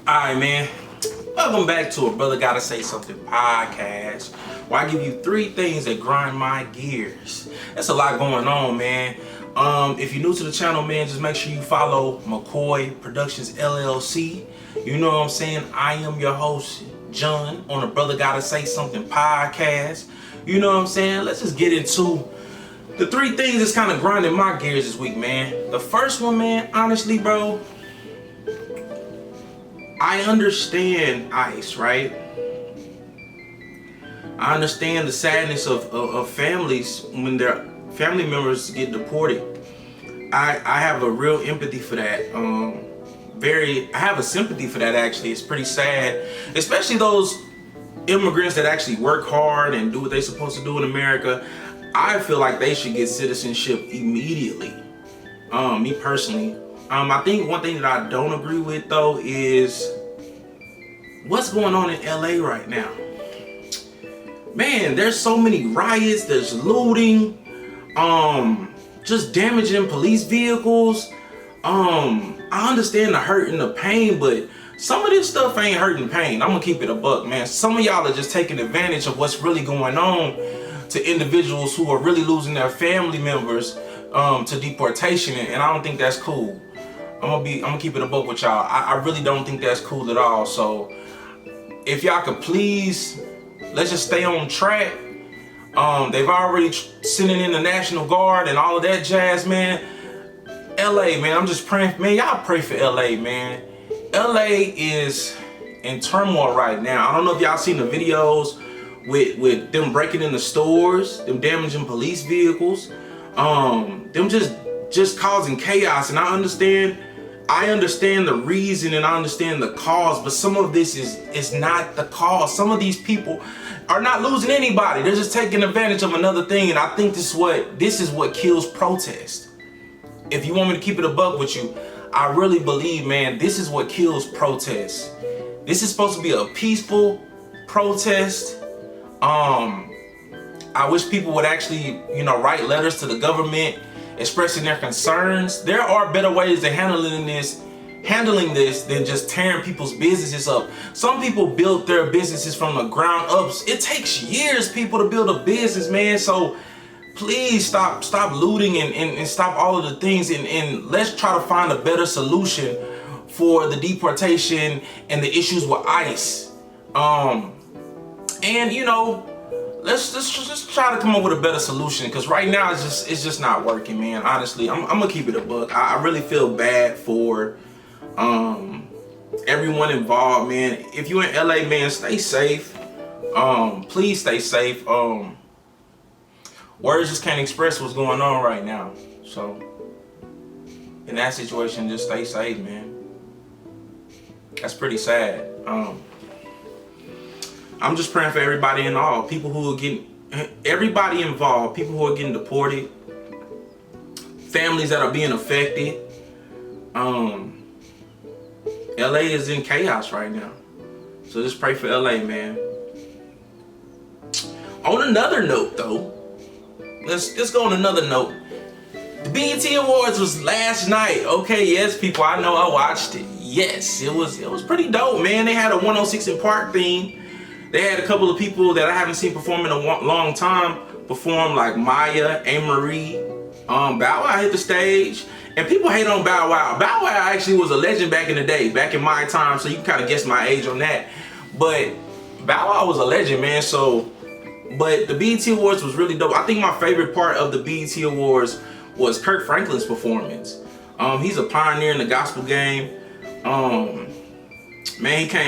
Alright, man. Welcome back to a Brother Gotta Say Something podcast, where I give you 3 things that grind my gears. That's a lot going on, man. If you're new to the channel, man, just make sure you follow McCoy Productions LLC. You know what I'm saying? I am your host, John, on the Brother Gotta Say Something podcast. You know what I'm saying? Let's just get into the 3 things that's kind of grinding my gears this week, man. The first one, man, honestly, bro, I understand ICE, right? I understand the sadness of families when their family members get deported. I have a real empathy for that. I have a sympathy for that, actually. It's pretty sad, especially those immigrants that actually work hard and do what they're supposed to do in America. I feel like they should get citizenship immediately. Me personally. I think one thing that I don't agree with, though, is what's going on in LA right now. Man, there's so many riots, there's looting, just damaging police vehicles. I understand the hurt and the pain, but some of this stuff ain't hurting pain. I'm gonna keep it a buck, man. Some of y'all are just taking advantage of what's really going on to individuals who are really losing their family members to deportation, and I don't think that's cool. I'm gonna keep it a buck with y'all. I really don't think that's cool at all. So if y'all could please, let's just stay on track. They've already sending in the National Guard and all of that jazz, man. LA, man, I'm just praying, man, y'all pray for LA, man. LA is in turmoil right now. I don't know if y'all seen the videos with them breaking into stores, them damaging police vehicles, them just causing chaos. And I understand the reason and I understand the cause, but some of this is not the cause. Some of these people are not losing anybody. They're just taking advantage of another thing, and I think this is what kills protest. If you want me to keep it a buck with you, I really believe, man, this is what kills protest. This is supposed to be a peaceful protest. I wish people would actually, write letters to the government expressing their concerns. There are better ways of handling this than just tearing people's businesses up. Some people build their businesses from the ground up. It takes years, people, to build a business, man. So please stop looting and stop all of the things, and let's try to find a better solution for the deportation and the issues with ICE. Let's just try to come up with a better solution, because right now it's just not working, man. Honestly, I'm gonna keep it a buck. I really feel bad for everyone involved, man. If you in LA, man, stay safe. Please stay safe. Words just can't express what's going on right now. So in that situation, just stay safe, man. That's pretty sad. I'm just praying for everybody involved, everybody involved, people who are getting deported, families that are being affected. LA is in chaos right now. So just pray for LA, man. On another note, though, let's go on another note. The BET Awards was last night. Okay, yes, people, I know, I watched it. Yes, it was pretty dope, man. They had a 106 in Park theme. They had a couple of people that I haven't seen perform in a long time perform, like Maya, A-Marie, Bow Wow hit the stage. And people hate on Bow Wow. Bow Wow actually was a legend back in the day, back in my time, so you can kind of guess my age on that. But Bow Wow was a legend, man. But the BET Awards was really dope. I think my favorite part of the BET Awards was Kirk Franklin's performance. He's a pioneer in the gospel game. Man,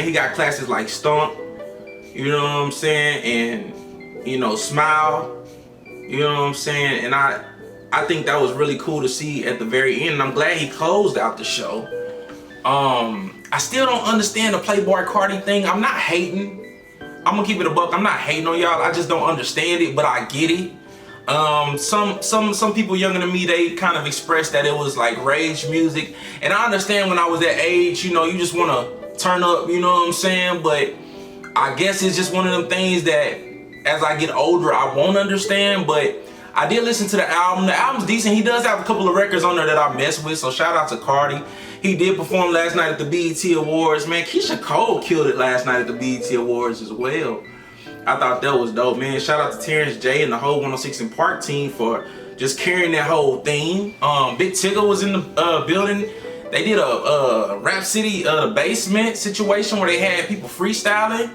he got classes like Stomp, you know what I'm saying, and Smile, you know what I'm saying, and I think that was really cool to see at the very end, and I'm glad he closed out the show. I still don't understand the Playboy Cardi thing. I'm not hating. I'm gonna keep it a buck. I'm not hating on y'all. I just don't understand it, but I get it. Some people younger than me, they kind of expressed that it was like rage music, and I understand when I was that age, you just want to turn up, you know what I'm saying, but I guess it's just one of them things that as I get older I won't understand. But I did listen to the album. The album's decent. He does have a couple of records on there that I mess with, so shout out to Cardi. He did perform last night at the BET Awards. Man, Keisha Cole killed it last night at the BET Awards as well. I thought that was dope, man. Shout out to Terrence J and the whole 106 & Park team for just carrying that whole theme. Big Tigger was in the building. They did a Rap City basement situation where they had people freestyling.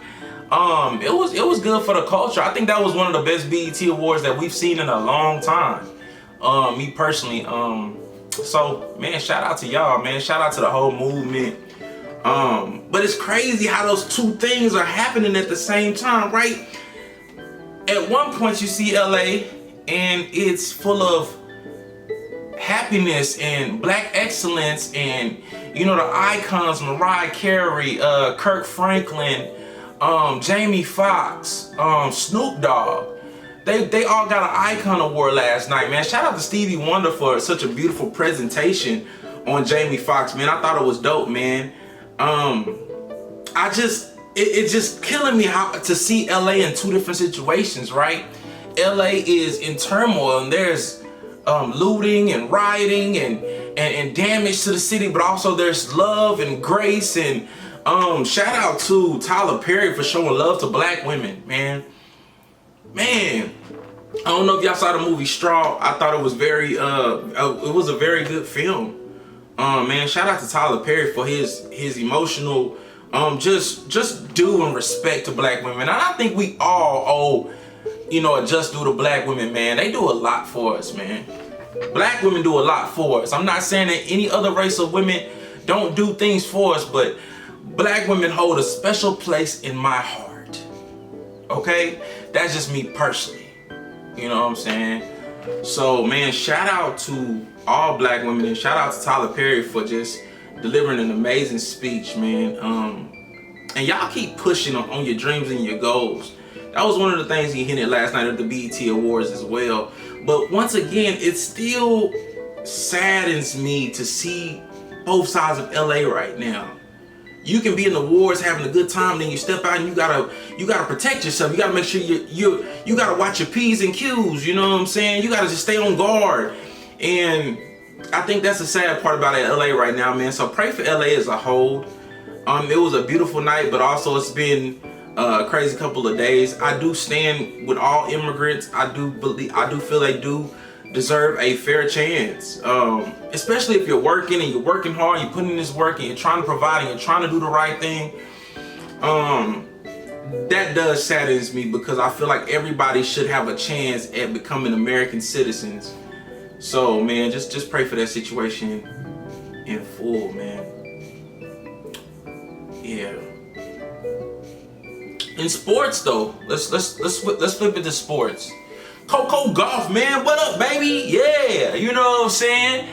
It was good for the culture. I think that was one of the best BET Awards that we've seen in a long time. Me personally. So man, shout out to y'all, man. Shout out to the whole movement. But it's crazy how those two things are happening at the same time, right? At one point you see LA and it's full of happiness and black excellence and, you know, the icons, Mariah Carey, Kirk Franklin, Jamie Foxx, Snoop Dogg. They all got an Icon Award last night, man. Shout out to Stevie Wonder for such a beautiful presentation on Jamie Foxx, man. I thought it was dope, man. It's just killing me how to see LA in two different situations, right? LA is in turmoil and there's looting and rioting and damage to the city, but also there's love and grace. And shout out to Tyler Perry for showing love to black women, man. I don't know if y'all saw the movie Straw. I thought it was it was a very good film. Man, shout out to Tyler Perry for his emotional just due and respect to black women. And I think we all owe, you know, a just due to black women, man. They do a lot for us, man. Black women do a lot for us. I'm not saying that any other race of women don't do things for us, but black women hold a special place in my heart. Okay? That's just me personally. You know what I'm saying? So, man, shout out to all black women and shout out to Tyler Perry for just delivering an amazing speech, man. And y'all keep pushing on your dreams and your goals. That was one of the things he hinted last night at the BET Awards as well. But once again, it still saddens me to see both sides of LA right now. You can be in the awards having a good time, then you step out and you gotta protect yourself. You gotta make sure you gotta watch your P's and Q's, you know what I'm saying? You gotta just stay on guard. And I think that's the sad part about LA right now, man. So pray for LA as a whole. It was a beautiful night, but also it's been a crazy couple of days. I do stand with all immigrants. I do feel they do deserve a fair chance. Especially if you're working and you're working hard, you're putting in this work and you're trying to provide and you're trying to do the right thing. That does saddens me because I feel like everybody should have a chance at becoming American citizens. So man, just pray for that situation in full, man. Yeah. In sports though, let's flip it to sports. Coco Gauff, man, what up, baby? Yeah, you know what I'm saying?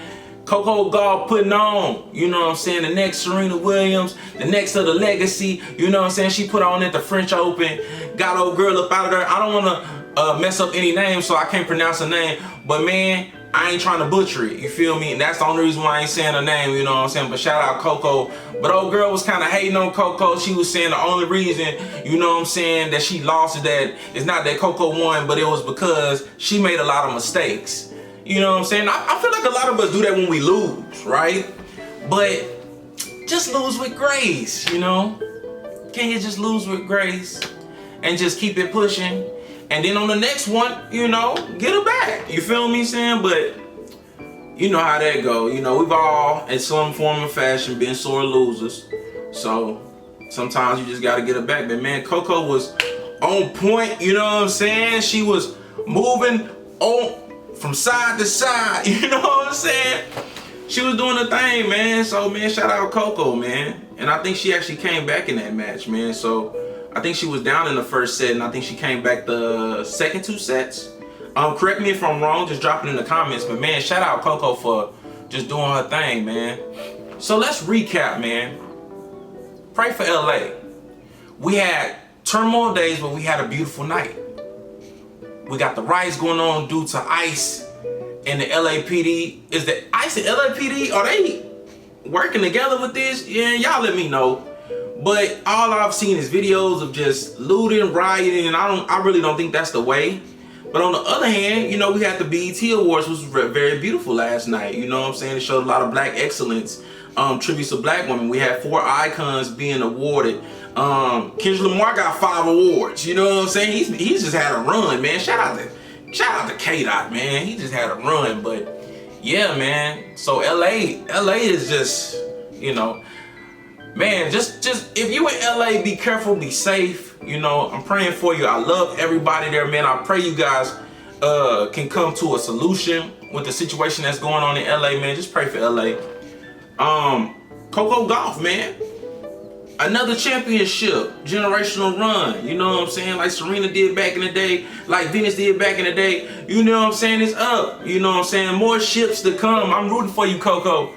Coco Gauff putting on, you know what I'm saying, the next Serena Williams, the next of the legacy, you know what I'm saying? She put on at the French Open, got old girl up out of there. I don't want to mess up any names, so I can't pronounce her name, but man, I ain't trying to butcher it, you feel me? And that's the only reason why I ain't saying her name, you know what I'm saying? But shout out Coco. But old girl was kind of hating on Coco. She was saying the only reason, you know what I'm saying, that she lost is that it's not that Coco won, but it was because she made a lot of mistakes. You know what I'm saying? I feel like a lot of us do that when we lose, right? But just lose with grace, you know? Can't you just lose with grace and just keep it pushing? And then on the next one, you know, get her back. You feel me saying? But you know how that go. You know, we've all, in some form or fashion, been sore losers. So sometimes you just gotta get her back. But man, Coco was on point, you know what I'm saying? She was moving on from side to side, you know what I'm saying? She was doing her thing, man. So man, shout out Coco, man. And I think she actually came back in that match, man. So I think she was down in the first set, and I think she came back the second two sets. Correct me if I'm wrong, just drop it in the comments. But man, shout out Coco for just doing her thing, man. So let's recap, man. Pray for LA. We had turmoil days, but we had a beautiful night. We got the riots going on due to ICE and the LAPD. Is the ICE and LAPD, are they working together with this? Yeah, y'all let me know. But all I've seen is videos of just looting, rioting, and I really don't think that's the way. But on the other hand, you know, we had the BET Awards, which was very beautiful last night. You know what I'm saying? It showed a lot of black excellence, tributes to black women. We had 4 icons being awarded. Kendrick Lamar got 5 awards. You know what I'm saying? He's just had a run, man. Shout out to K-Dot, man. He just had a run. But yeah, man. So LA is just, you know, man, just if you in LA, be careful, be safe. You know, I'm praying for you. I love everybody there, man. I pray you guys can come to a solution with the situation that's going on in LA, man. Just pray for LA. Coco Gauff, man. Another championship, generational run. You know what I'm saying? Like Serena did back in the day, like Venus did back in the day. You know what I'm saying? It's up. You know what I'm saying? More ships to come. I'm rooting for you, Coco.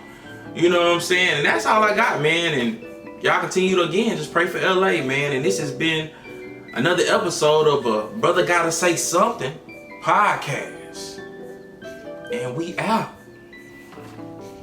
You know what I'm saying? And that's all I got, man. And y'all continue to, again, just pray for LA, man. And this has been another episode of a Brother Gotta Say Something podcast. And we out.